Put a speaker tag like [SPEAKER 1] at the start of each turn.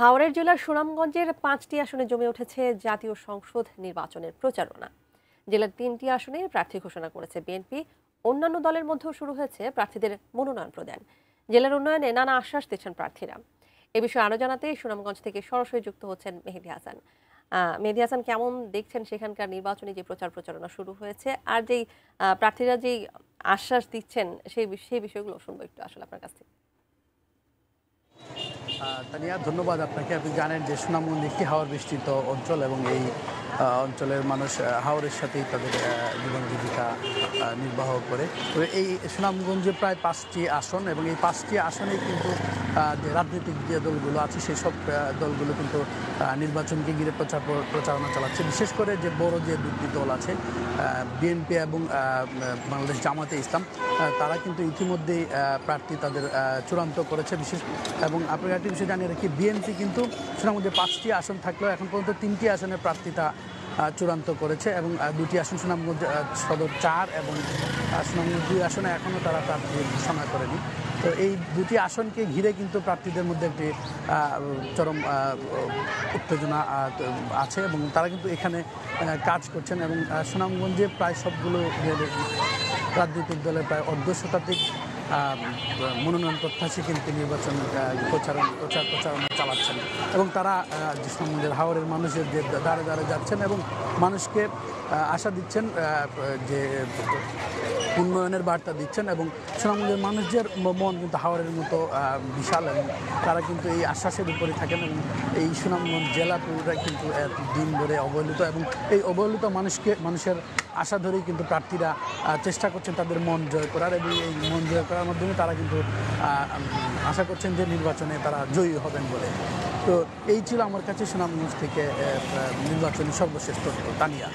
[SPEAKER 1] হাওড়ার জেলার সুনামগঞ্জের ৫টি আসনে জমে উঠেছে জাতীয় সংসদ নির্বাচনের প্রচারণা। জেলার ৩টি আসনে প্রার্থী ঘোষণা করেছে বিএনপি। অন্যান্য দলের মধ্যেও শুরু হয়েছে প্রার্থীদের মনোনয়ন প্রদান। জেলার উন্নয়নে নানা আশ্বাস দিচ্ছেন প্রার্থীরা। এ বিষয়ে আরো জানাতে সুনামগঞ্জ থেকে সরাসরি যুক্ত হচ্ছেন মেহেদী হাসান। মেহেদী হাসান, কেমন দেখছেন সেখানকার নির্বাচনী যে প্রচারণা শুরু হয়েছে, আর যেই প্রার্থীরা যেই আশ্বাস দিচ্ছেন সেই বিষয়গুলো শুনবো একটু আসলে আপনার কাছ থেকে।
[SPEAKER 2] তানিয়া, ধন্যবাদ আপনাকে। আপনি জানেন যে সুনামগঞ্জ একটি হাওর বেষ্টিত অঞ্চল এবং এই অঞ্চলের মানুষ হাওরের সাথেই তাদের জীবন জীবিকা নির্বাহ করে। তো এই সুনামগঞ্জে প্রায় 5টি আসন এবং এই 5টি আসনে কিন্তু যে রাজনৈতিক যে দলগুলো আছে সেই সব দলগুলো কিন্তু নির্বাচনকে ঘিরে প্রচারণা চালাচ্ছে। বিশেষ করে যে বড় যে দুটি দল আছে বিএনপি এবং বাংলাদেশ জামাতে ইসলাম, তারা কিন্তু ইতিমধ্যেই প্রার্থী তাদের চূড়ান্ত করেছে। এবং আপনার একটি বিষয় জানিয়ে রাখি, বিএনপি কিন্তু সুনামগঞ্জে 5টি আসন থাকলেও এখন পর্যন্ত 3টি আসনে প্রার্থীতা চূড়ান্ত করেছে এবং 2টি আসন সুনামগঞ্জ সদর 4 এবং সুনামগঞ্জ 2 আসনে এখনও তারা প্রার্থী ঘোষণা করেনি। তো এই 2টি আসনকে ঘিরে কিন্তু প্রার্থীদের মধ্যে একটি চরম উত্তেজনা আছে এবং তারা কিন্তু এখানে কাজ করছেন এবং সুনামগঞ্জে প্রায় সবগুলো রাজনৈতিক দলের প্রায় অর্ধশতাধিক মনোনয়ন প্রত্যাশী কিন্তু নির্বাচন প্রচারণা চালাচ্ছেন এবং তারা সুনামগঞ্জের হাওরের মানুষের যে দ্বারে দ্বারে যাচ্ছেন এবং মানুষকে আশা দিচ্ছেন যে উন্নয়নের বার্তা দিচ্ছেন এবং সুনামগঞ্জের মানুষদের মন কিন্তু হাওরের মতো বিশাল এবং তারা কিন্তু এই আশ্বাসের উপরে থাকেন এবং এই সুনামগঞ্জ জেলা পুরোটাই কিন্তু দিন ধরে অবহেলিত এবং এই অবহেলিত মানুষের আশা ধরেই কিন্তু প্রার্থীরা চেষ্টা করছেন তাদের মন জয় করার এবং এই মন জয় করার মাধ্যমে তারা কিন্তু আশা করছেন যে নির্বাচনে তারা জয়ী হবেন বলে। তো এই ছিল আমার কাছে সুনামগঞ্জ থেকে নির্বাচনী সর্বশেষ তথ্য। তানিয়া।